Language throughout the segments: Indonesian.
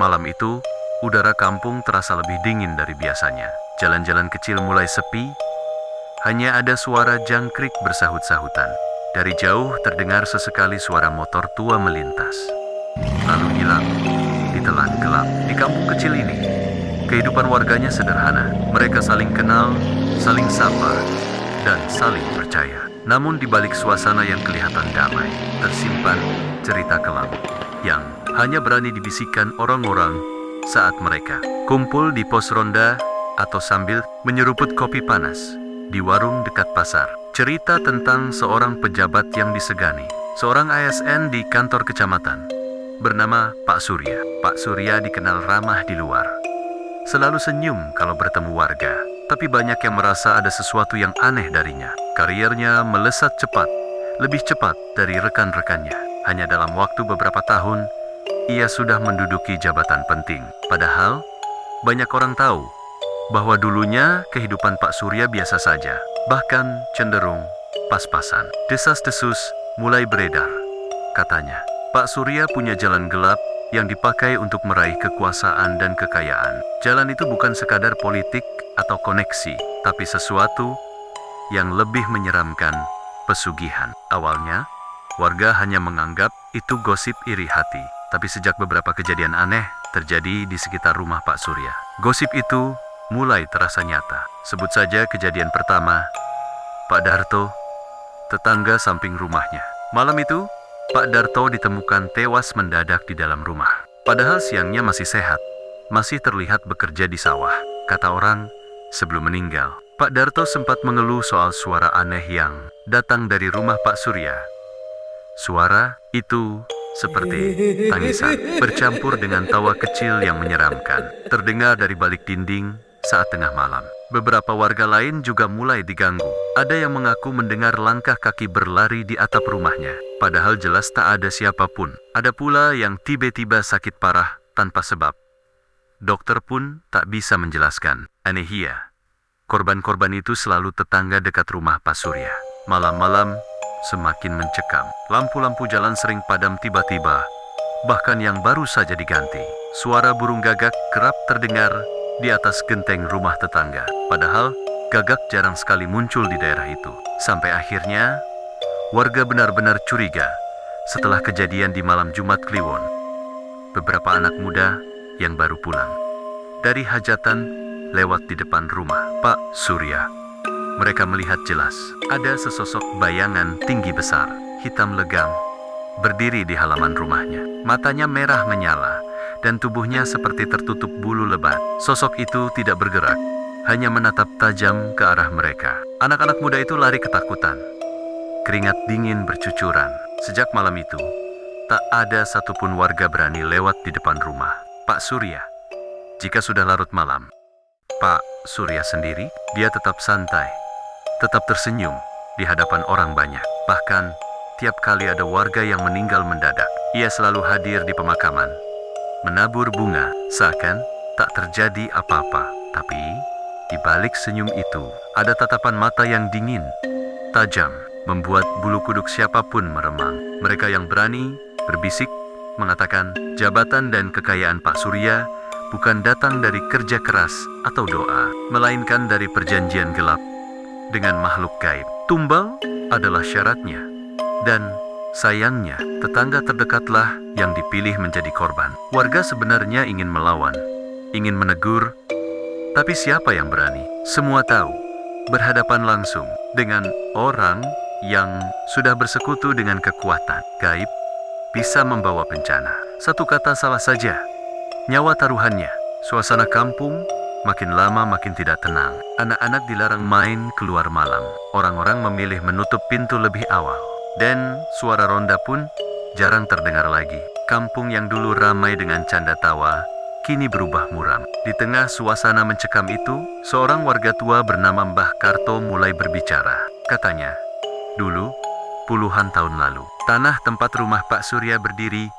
Malam itu, udara kampung terasa lebih dingin dari biasanya. Jalan-jalan kecil mulai sepi, hanya ada suara jangkrik bersahut-sahutan. Dari jauh terdengar sesekali suara motor tua melintas, lalu hilang, ditelan gelap. Di kampung kecil ini, kehidupan warganya sederhana. Mereka saling kenal, saling sapa, dan saling percaya. Namun di balik suasana yang kelihatan damai, tersimpan cerita kelam yang hanya berani dibisikkan orang-orang saat mereka kumpul di pos ronda atau sambil menyeruput kopi panas di warung dekat pasar. Cerita tentang seorang pejabat yang disegani, seorang ASN di kantor kecamatan, bernama Pak Surya. Pak Surya dikenal ramah di luar, selalu senyum kalau bertemu warga. Tapi banyak yang merasa ada sesuatu yang aneh darinya. Kariernya melesat cepat, lebih cepat dari rekan-rekannya. Hanya dalam waktu beberapa tahun, ia sudah menduduki jabatan penting. Padahal, banyak orang tahu bahwa dulunya kehidupan Pak Surya biasa saja, bahkan cenderung pas-pasan. Desas-desus mulai beredar. Katanya, Pak Surya punya jalan gelap yang dipakai untuk meraih kekuasaan dan kekayaan. Jalan itu bukan sekadar politik atau koneksi, tapi sesuatu yang lebih menyeramkan, pesugihan. Awalnya, warga hanya menganggap itu gosip iri hati. Tapi sejak beberapa kejadian aneh terjadi di sekitar rumah Pak Surya, gosip itu mulai terasa nyata. Sebut saja kejadian pertama, Pak Darto, tetangga samping rumahnya. Malam itu, Pak Darto ditemukan tewas mendadak di dalam rumah. Padahal siangnya masih sehat, masih terlihat bekerja di sawah. Kata orang, sebelum meninggal, Pak Darto sempat mengeluh soal suara aneh yang datang dari rumah Pak Surya. Suara itu seperti tangisan, bercampur dengan tawa kecil yang menyeramkan, terdengar dari balik dinding saat tengah malam. Beberapa warga lain juga mulai diganggu. Ada yang mengaku mendengar langkah kaki berlari di atap rumahnya, padahal jelas tak ada siapapun. Ada pula yang tiba-tiba sakit parah tanpa sebab. Dokter pun tak bisa menjelaskan. Anehia, korban-korban itu selalu tetangga dekat rumah Pak Surya. Malam-malam semakin mencekam. Lampu-lampu jalan sering padam tiba-tiba, bahkan yang baru saja diganti. Suara burung gagak kerap terdengar di atas genteng rumah tetangga. Padahal, gagak jarang sekali muncul di daerah itu. Sampai akhirnya, warga benar-benar curiga setelah kejadian di malam Jumat Kliwon. Beberapa anak muda yang baru pulang dari hajatan lewat di depan rumah Pak Surya. Mereka melihat jelas ada sesosok bayangan tinggi besar, hitam legam, berdiri di halaman rumahnya. Matanya merah menyala dan tubuhnya seperti tertutup bulu lebat. Sosok itu tidak bergerak, hanya menatap tajam ke arah mereka. Anak-anak muda itu lari ketakutan. Keringat dingin bercucuran. Sejak malam itu, tak ada satupun warga berani lewat di depan rumah Pak Surya. Jika sudah larut malam, Pak Surya sendiri, dia tetap santai, tetap tersenyum di hadapan orang banyak. Bahkan, tiap kali ada warga yang meninggal mendadak, ia selalu hadir di pemakaman, menabur bunga, seakan tak terjadi apa-apa. Tapi, di balik senyum itu, ada tatapan mata yang dingin, tajam, membuat bulu kuduk siapapun meremang. Mereka yang berani berbisik mengatakan jabatan dan kekayaan Pak Surya bukan datang dari kerja keras atau doa, melainkan dari perjanjian gelap dengan makhluk gaib. Tumbal adalah syaratnya, dan sayangnya tetangga terdekatlah yang dipilih menjadi korban. Warga sebenarnya ingin melawan, ingin menegur, tapi siapa yang berani? Semua tahu, berhadapan langsung dengan orang yang sudah bersekutu dengan kekuatan gaib bisa membawa bencana. Satu kata salah saja, nyawa taruhannya. Suasana kampung makin lama makin tidak tenang. Anak-anak dilarang main keluar malam. Orang-orang memilih menutup pintu lebih awal. Dan suara ronda pun jarang terdengar lagi. Kampung yang dulu ramai dengan canda tawa, kini berubah muram. Di tengah suasana mencekam itu, seorang warga tua bernama Mbah Karto mulai berbicara. Katanya, dulu, puluhan tahun lalu, tanah tempat rumah Pak Surya berdiri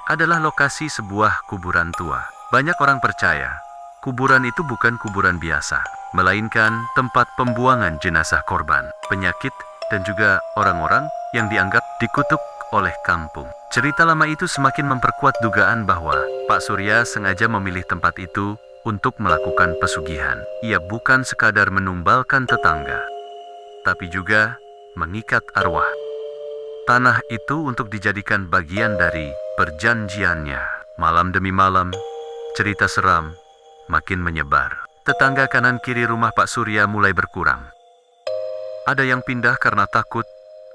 adalah lokasi sebuah kuburan tua. Banyak orang percaya kuburan itu bukan kuburan biasa, melainkan tempat pembuangan jenazah korban, penyakit, dan juga orang-orang yang dianggap dikutuk oleh kampung. Cerita lama itu semakin memperkuat dugaan bahwa Pak Surya sengaja memilih tempat itu untuk melakukan pesugihan. Ia bukan sekadar menumbalkan tetangga, tapi juga mengikat arwah tanah itu untuk dijadikan bagian dari perjanjiannya. Malam demi malam, cerita seram makin menyebar. Tetangga kanan kiri rumah Pak Surya mulai berkurang. Ada yang pindah karena takut,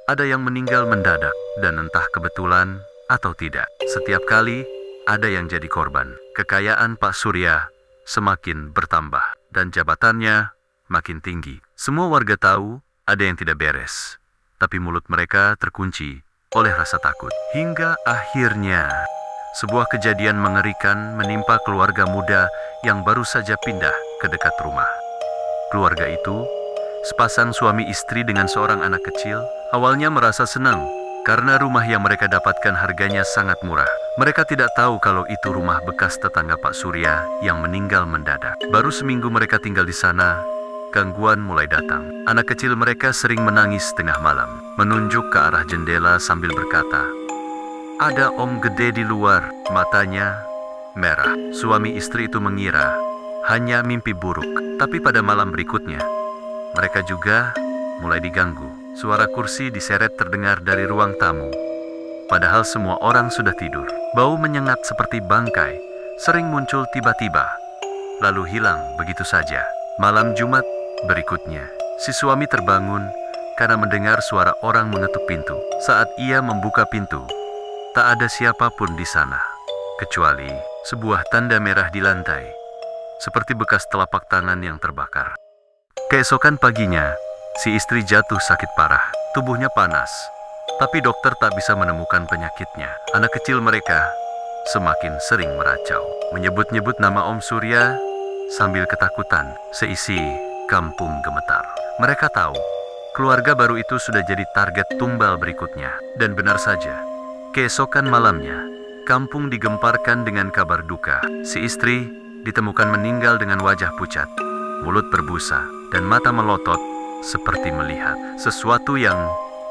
ada yang meninggal mendadak, dan entah kebetulan atau tidak, setiap kali ada yang jadi korban. Kekayaan Pak Surya semakin bertambah, dan jabatannya makin tinggi. Semua warga tahu ada yang tidak beres, tapi mulut mereka terkunci oleh rasa takut. Hingga akhirnya, sebuah kejadian mengerikan menimpa keluarga muda yang baru saja pindah ke dekat rumah. Keluarga itu, sepasang suami istri dengan seorang anak kecil, awalnya merasa senang karena rumah yang mereka dapatkan harganya sangat murah. Mereka tidak tahu kalau itu rumah bekas tetangga Pak Surya yang meninggal mendadak. Baru seminggu mereka tinggal di sana, gangguan mulai datang. Anak kecil mereka sering menangis tengah malam, menunjuk ke arah jendela sambil berkata, "Ada om gede di luar." Matanya merah. Suami istri itu mengira hanya mimpi buruk. Tapi pada malam berikutnya, mereka juga mulai diganggu. Suara kursi diseret terdengar dari ruang tamu. Padahal semua orang sudah tidur. Bau menyengat seperti bangkai sering muncul tiba-tiba, lalu hilang begitu saja. Malam Jumat berikutnya, si suami terbangun karena mendengar suara orang mengetuk pintu. Saat ia membuka pintu, tak ada siapapun di sana, kecuali sebuah tanda merah di lantai, seperti bekas telapak tangan yang terbakar. Keesokan paginya, si istri jatuh sakit parah. Tubuhnya panas, tapi dokter tak bisa menemukan penyakitnya. Anak kecil mereka semakin sering meracau, menyebut-nyebut nama Om Surya sambil ketakutan. Seisi kampung gemetar. Mereka tahu keluarga baru itu sudah jadi target tumbal berikutnya. Dan benar saja, keesokan malamnya, kampung digemparkan dengan kabar duka. Si istri ditemukan meninggal dengan wajah pucat, mulut berbusa, dan mata melotot seperti melihat sesuatu yang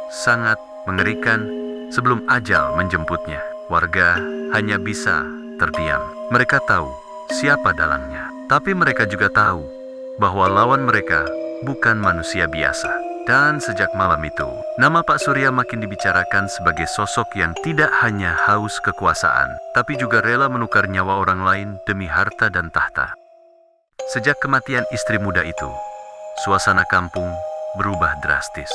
sangat mengerikan sebelum ajal menjemputnya. Warga hanya bisa terdiam. Mereka tahu siapa dalangnya, tapi mereka juga tahu bahwa lawan mereka bukan manusia biasa. Dan sejak malam itu, nama Pak Surya makin dibicarakan sebagai sosok yang tidak hanya haus kekuasaan, tapi juga rela menukar nyawa orang lain demi harta dan tahta. Sejak kematian istri muda itu, suasana kampung berubah drastis.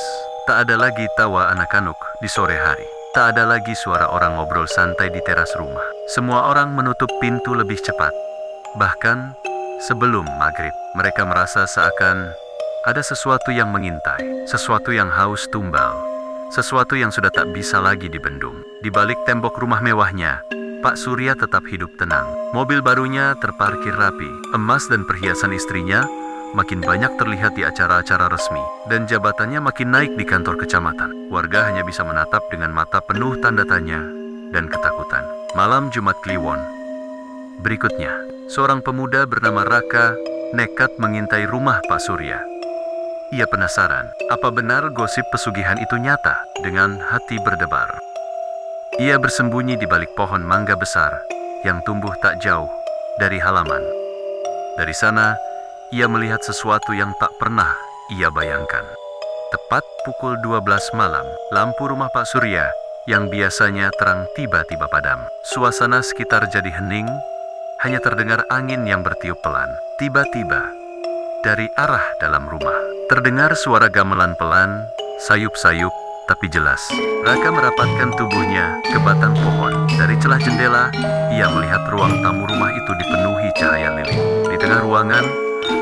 Tak ada lagi tawa anak-anak di sore hari. Tak ada lagi suara orang ngobrol santai di teras rumah. Semua orang menutup pintu lebih cepat. Bahkan sebelum maghrib, mereka merasa seakan ada sesuatu yang mengintai, sesuatu yang haus tumbal, sesuatu yang sudah tak bisa lagi dibendung. Di balik tembok rumah mewahnya, Pak Surya tetap hidup tenang. Mobil barunya terparkir rapi, emas dan perhiasan istrinya makin banyak terlihat di acara-acara resmi, dan jabatannya makin naik di kantor kecamatan. Warga hanya bisa menatap dengan mata penuh tanda tanya dan ketakutan. Malam Jumat Kliwon berikutnya, seorang pemuda bernama Raka nekat mengintai rumah Pak Surya. Ia penasaran, apa benar gosip pesugihan itu nyata? Dengan hati berdebar, ia bersembunyi di balik pohon mangga besar yang tumbuh tak jauh dari halaman. Dari sana, ia melihat sesuatu yang tak pernah ia bayangkan. Tepat pukul 12 malam, lampu rumah Pak Surya yang biasanya terang tiba-tiba padam. Suasana sekitar jadi hening, hanya terdengar angin yang bertiup pelan. Tiba-tiba, dari arah dalam rumah, terdengar suara gamelan pelan, sayup-sayup, tapi jelas. Raka merapatkan tubuhnya ke batang pohon. Dari celah jendela, ia melihat ruang tamu rumah itu dipenuhi cahaya lilin. Di tengah ruangan,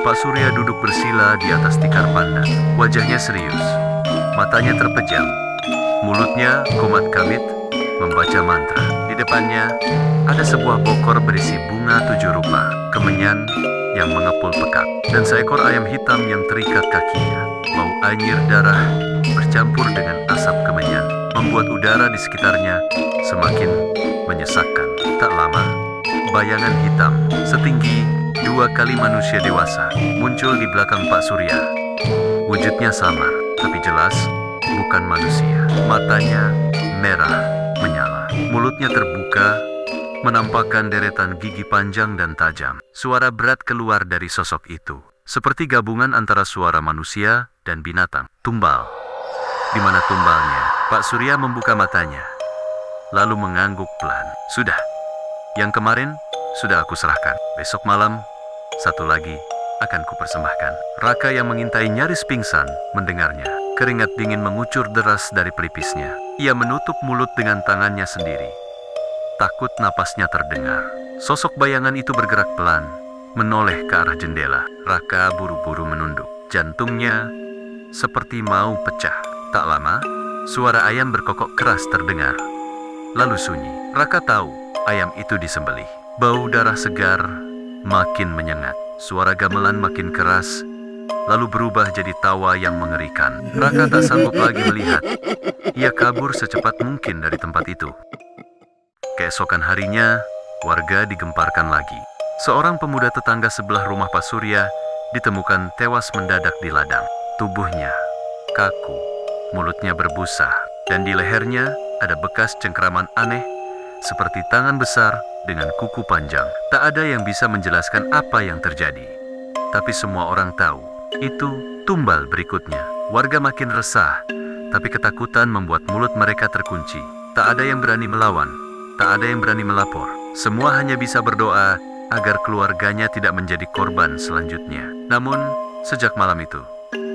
Pak Surya duduk bersila di atas tikar pandan. Wajahnya serius, matanya terpejam, mulutnya komat kamit membaca mantra. Di depannya ada sebuah bokor berisi bunga 7 rupa, kemenyan yang mengepul pekat, dan seekor ayam hitam yang terikat kakinya. Bau anyir darah bercampur dengan asap kemenyan membuat udara di sekitarnya semakin menyesakkan. Tak lama, bayangan hitam setinggi 2 kali manusia dewasa muncul di belakang Pak Surya. Wujudnya samar, tapi jelas bukan manusia. Matanya merah, Mulutnya terbuka, menampakkan deretan gigi panjang dan tajam. Suara berat keluar dari sosok itu, seperti gabungan antara suara manusia dan binatang. Tumbal. Di mana tumbalnya? Pak Surya membuka matanya, lalu mengangguk pelan. Sudah. Yang kemarin sudah aku serahkan. Besok malam, satu lagi akan kupersembahkan. Raka yang mengintai nyaris pingsan mendengarnya. Keringat dingin mengucur deras dari pelipisnya. Ia menutup mulut dengan tangannya sendiri. Takut napasnya terdengar. Sosok bayangan itu bergerak pelan, menoleh ke arah jendela. Raka buru-buru menunduk. Jantungnya seperti mau pecah. Tak lama, suara ayam berkokok keras terdengar. Lalu sunyi. Raka tahu ayam itu disembelih. Bau darah segar makin menyengat. Suara gamelan makin keras, lalu berubah jadi tawa yang mengerikan. Raka tak sanggup lagi melihat. Ia kabur secepat mungkin dari tempat itu. Keesokan harinya, warga digemparkan lagi. Seorang pemuda tetangga sebelah rumah Pak Surya ditemukan tewas mendadak di ladang. Tubuhnya kaku, mulutnya berbusa, dan di lehernya ada bekas cengkeraman aneh seperti tangan besar dengan kuku panjang. Tak ada yang bisa menjelaskan apa yang terjadi. Tapi semua orang tahu, itu tumbal berikutnya. Warga makin resah, tapi ketakutan membuat mulut mereka terkunci. Tak ada yang berani melawan, tak ada yang berani melapor. Semua hanya bisa berdoa agar keluarganya tidak menjadi korban selanjutnya. Namun, sejak malam itu,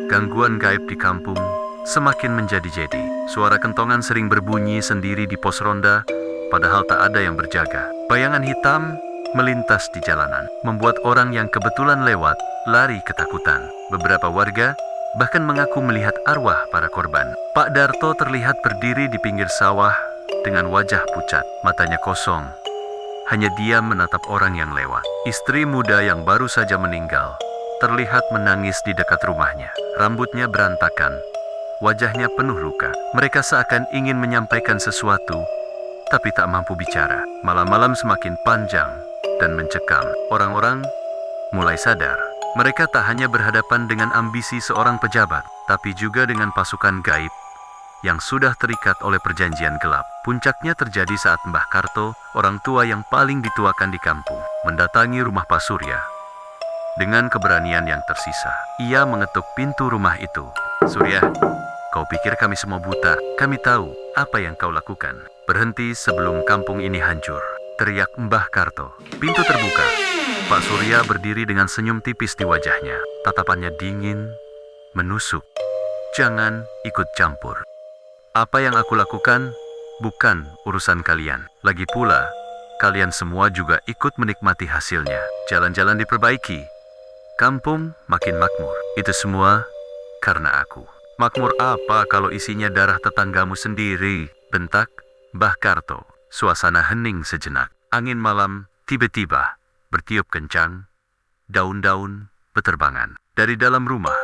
gangguan gaib di kampung semakin menjadi-jadi. Suara kentongan sering berbunyi sendiri di pos ronda, padahal tak ada yang berjaga. Bayangan hitam melintas di jalanan, membuat orang yang kebetulan lewat lari ketakutan. Beberapa warga bahkan mengaku melihat arwah para korban. Pak Darto terlihat berdiri di pinggir sawah dengan wajah pucat, matanya kosong. Hanya diam menatap orang yang lewat. Istri muda yang baru saja meninggal terlihat menangis di dekat rumahnya. Rambutnya berantakan, wajahnya penuh luka. Mereka seakan ingin menyampaikan sesuatu, tapi tak mampu bicara. Malam-malam semakin panjang dan mencekam. Orang-orang mulai sadar. Mereka tak hanya berhadapan dengan ambisi seorang pejabat, tapi juga dengan pasukan gaib yang sudah terikat oleh perjanjian gelap. Puncaknya terjadi saat Mbah Karto, orang tua yang paling dituakan di kampung, mendatangi rumah Pak Surya. Dengan keberanian yang tersisa, ia mengetuk pintu rumah itu. "Surya, kau pikir kami semua buta? Kami tahu apa yang kau lakukan. Berhenti sebelum kampung ini hancur," teriak Mbah Karto. Pintu terbuka. Pak Surya berdiri dengan senyum tipis di wajahnya. Tatapannya dingin, menusuk. "Jangan ikut campur. Apa yang aku lakukan bukan urusan kalian. Lagi pula, kalian semua juga ikut menikmati hasilnya. Jalan-jalan diperbaiki. Kampung makin makmur. Itu semua karena aku." "Makmur apa kalau isinya darah tetanggamu sendiri?" bentak Mbah Karto. Suasana hening sejenak. Angin malam tiba-tiba bertiup kencang. Daun-daun beterbangan. Dari dalam rumah,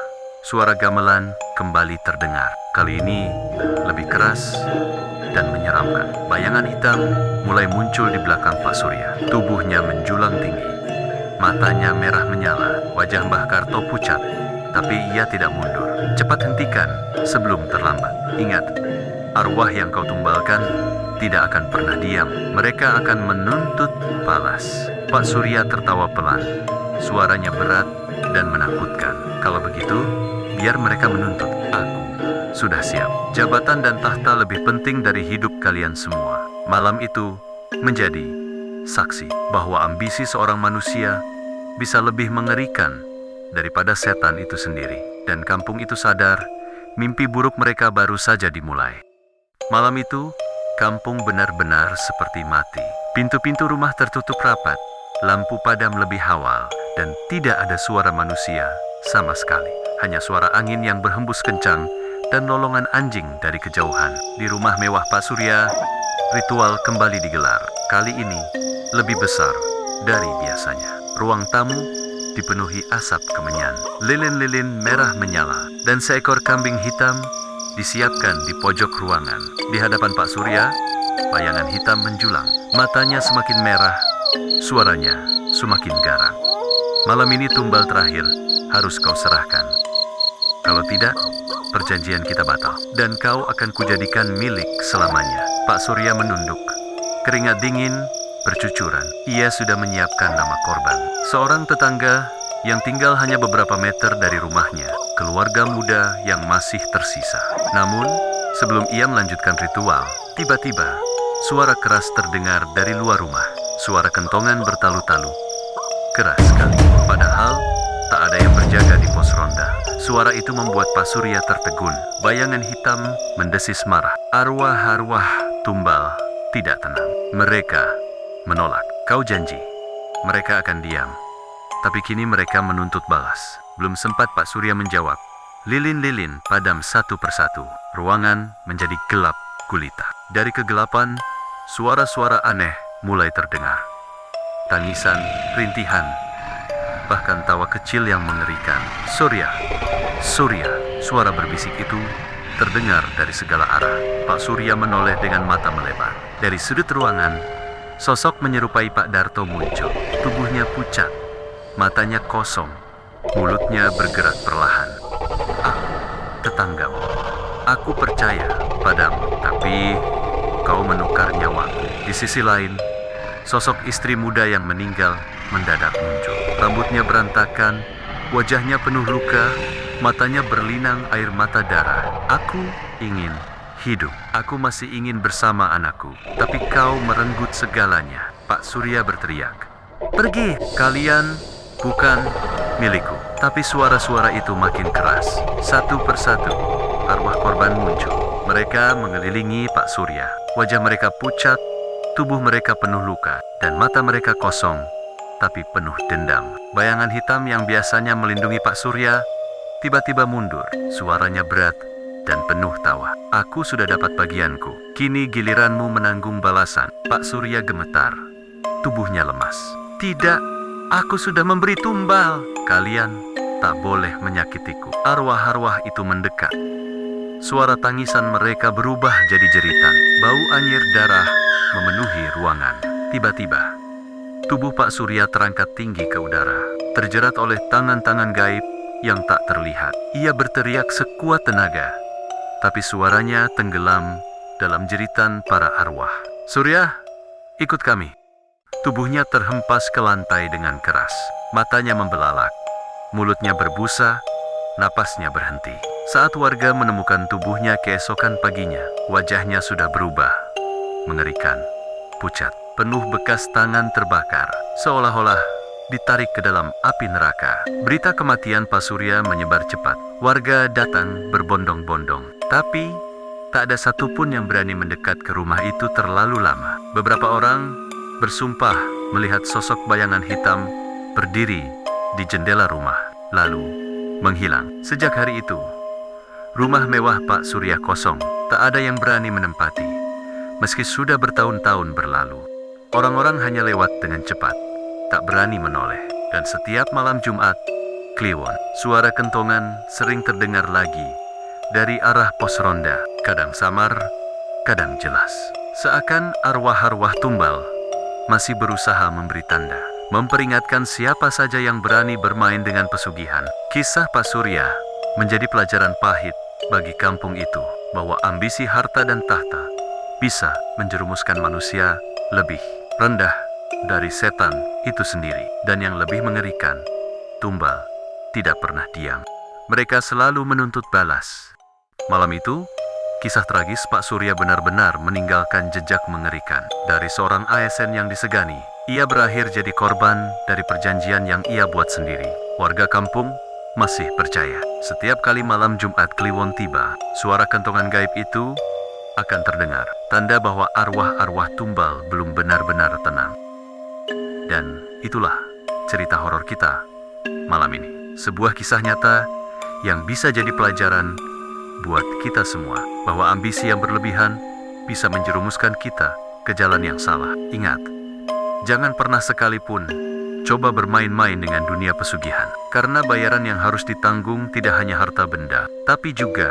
suara gamelan kembali terdengar. Kali ini lebih keras dan menyeramkan. Bayangan hitam mulai muncul di belakang Pak Surya. Tubuhnya menjulang tinggi. Matanya merah menyala. Wajah Mbah Karto pucat, tapi ia tidak mundur. "Cepat hentikan sebelum terlambat. Ingat, arwah yang kau tumbalkan tidak akan pernah diam. Mereka akan menuntut balas." Pak Surya tertawa pelan. Suaranya berat dan menakutkan. "Kalau begitu, biar mereka menuntut. Aku sudah siap. Jabatan dan tahta lebih penting dari hidup kalian semua." Malam itu menjadi saksi bahwa ambisi seorang manusia bisa lebih mengerikan daripada setan itu sendiri. Dan kampung itu sadar, mimpi buruk mereka baru saja dimulai. Malam itu, kampung benar-benar seperti mati. Pintu-pintu rumah tertutup rapat, lampu padam lebih awal, dan tidak ada suara manusia sama sekali. Hanya suara angin yang berhembus kencang dan lolongan anjing dari kejauhan. Di rumah mewah Pak Surya, ritual kembali digelar. Kali ini lebih besar dari biasanya. Ruang tamu dipenuhi asap kemenyan. Lilin-lilin merah menyala, dan seekor kambing hitam disiapkan di pojok ruangan. Di hadapan Pak Surya, bayangan hitam menjulang. Matanya semakin merah, suaranya semakin garang. "Malam ini tumbal terakhir harus kau serahkan. Kalau tidak, perjanjian kita batal, dan kau akan kujadikan milik selamanya." Pak Surya menunduk, Keringat dingin bercucuran. Ia sudah menyiapkan nama korban. Seorang tetangga yang tinggal hanya beberapa meter dari rumahnya, keluarga muda yang masih tersisa. Namun, sebelum ia melanjutkan ritual, tiba-tiba suara keras terdengar dari luar rumah. Suara kentongan bertalu-talu. Keras sekali. Padahal, tak ada yang berjaga di pos ronda. Suara itu membuat Pak Surya tertegun. Bayangan hitam mendesis marah. Arwah-arwah tumbal tidak tenang. Mereka menolak. Kau janji mereka akan diam. Tapi kini mereka menuntut balas. Belum sempat Pak Surya menjawab, lilin-lilin padam satu persatu. Ruangan menjadi gelap gulita. Dari kegelapan, suara-suara aneh mulai terdengar. Tangisan, rintihan, bahkan tawa kecil yang mengerikan. Surya, Surya, suara berbisik itu terdengar dari segala arah. Pak Surya menoleh dengan mata melebar. Dari sudut ruangan, sosok menyerupai Pak Darto muncul. Tubuhnya pucat, matanya kosong, mulutnya bergerak perlahan. Aku, tetanggamu, aku percaya padamu, tapi kau menukar nyawaku. Di sisi lain, sosok istri muda yang meninggal mendadak muncul. Rambutnya berantakan, wajahnya penuh luka, matanya berlinang air mata darah. Aku ingin hidup. Aku masih ingin bersama anakku. Tapi kau merenggut segalanya. Pak Surya berteriak. Pergi! Kalian bukan milikku. Tapi suara-suara itu makin keras. Satu persatu, arwah korban muncul. Mereka mengelilingi Pak Surya. Wajah mereka pucat, tubuh mereka penuh luka, dan mata mereka kosong, tapi penuh dendam. Bayangan hitam yang biasanya melindungi Pak Surya tiba-tiba mundur. Suaranya berat dan penuh tawa. Aku sudah dapat bagianku. Kini giliranmu menanggung balasan. Pak Surya gemetar. Tubuhnya lemas. Tidak, aku sudah memberi tumbal. Kalian tak boleh menyakitiku. Arwah-arwah itu mendekat. Suara tangisan mereka berubah jadi jeritan. Bau anyir darah memenuhi ruangan. Tiba-tiba, tubuh Pak Surya terangkat tinggi ke udara, terjerat oleh tangan-tangan gaib yang tak terlihat. Ia berteriak sekuat tenaga, tapi suaranya tenggelam dalam jeritan para arwah. Surya, ikut kami. Tubuhnya terhempas ke lantai dengan keras. Matanya membelalak, mulutnya berbusa, napasnya berhenti. Saat warga menemukan tubuhnya keesokan paginya, wajahnya sudah berubah, mengerikan, pucat, penuh bekas tangan terbakar, seolah-olah ditarik ke dalam api neraka. Berita kematian Pak Surya menyebar cepat. Warga datang berbondong-bondong, tapi tak ada satupun yang berani mendekat ke rumah itu terlalu lama. Beberapa orang bersumpah melihat sosok bayangan hitam berdiri di jendela rumah, lalu menghilang. Sejak hari itu, rumah mewah Pak Surya kosong. Tak ada yang berani menempati. Meski sudah bertahun-tahun berlalu, orang-orang hanya lewat dengan cepat, tak berani menoleh. Dan setiap malam Jumat Kliwon, suara kentongan sering terdengar lagi dari arah pos ronda, kadang samar, kadang jelas. Seakan arwah-arwah tumbal masih berusaha memberi tanda, memperingatkan siapa saja yang berani bermain dengan pesugihan. Kisah Pak Surya menjadi pelajaran pahit bagi kampung itu, bahwa ambisi harta dan tahta bisa menjerumuskan manusia lebih rendah dari setan itu sendiri. Dan yang lebih mengerikan, tumbal tidak pernah diam. Mereka selalu menuntut balas. Malam itu, kisah tragis Pak Surya benar-benar meninggalkan jejak mengerikan. Dari seorang ASN yang disegani, ia berakhir jadi korban dari perjanjian yang ia buat sendiri. Warga kampung masih percaya, setiap kali malam Jumat Kliwon tiba, suara kentongan gaib itu akan terdengar, tanda bahwa arwah-arwah tumbal belum benar-benar tenang. Dan itulah cerita horor kita malam ini. Sebuah kisah nyata yang bisa jadi pelajaran buat kita semua, bahwa ambisi yang berlebihan bisa menjerumuskan kita ke jalan yang salah. Ingat, jangan pernah sekalipun coba bermain-main dengan dunia pesugihan, karena bayaran yang harus ditanggung tidak hanya harta benda, tapi juga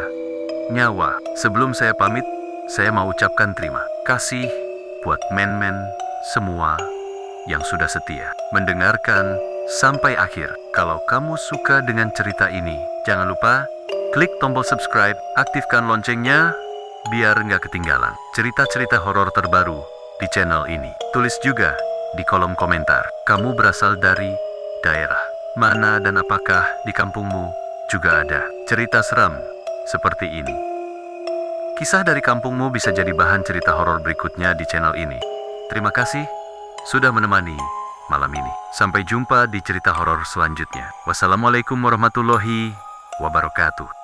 nyawa. Sebelum saya pamit, saya mau ucapkan terima kasih buat men-men semua yang sudah setia mendengarkan sampai akhir. Kalau kamu suka dengan cerita ini, jangan lupa klik tombol subscribe, aktifkan loncengnya biar nggak ketinggalan cerita-cerita horor terbaru di channel ini. Tulis juga di kolom komentar, kamu berasal dari daerah mana dan apakah di kampungmu juga ada cerita seram seperti ini. Kisah dari kampungmu bisa jadi bahan cerita horor berikutnya di channel ini. Terima kasih sudah menemani malam ini. Sampai jumpa di cerita horor selanjutnya. Wassalamualaikum warahmatullahi wabarakatuh.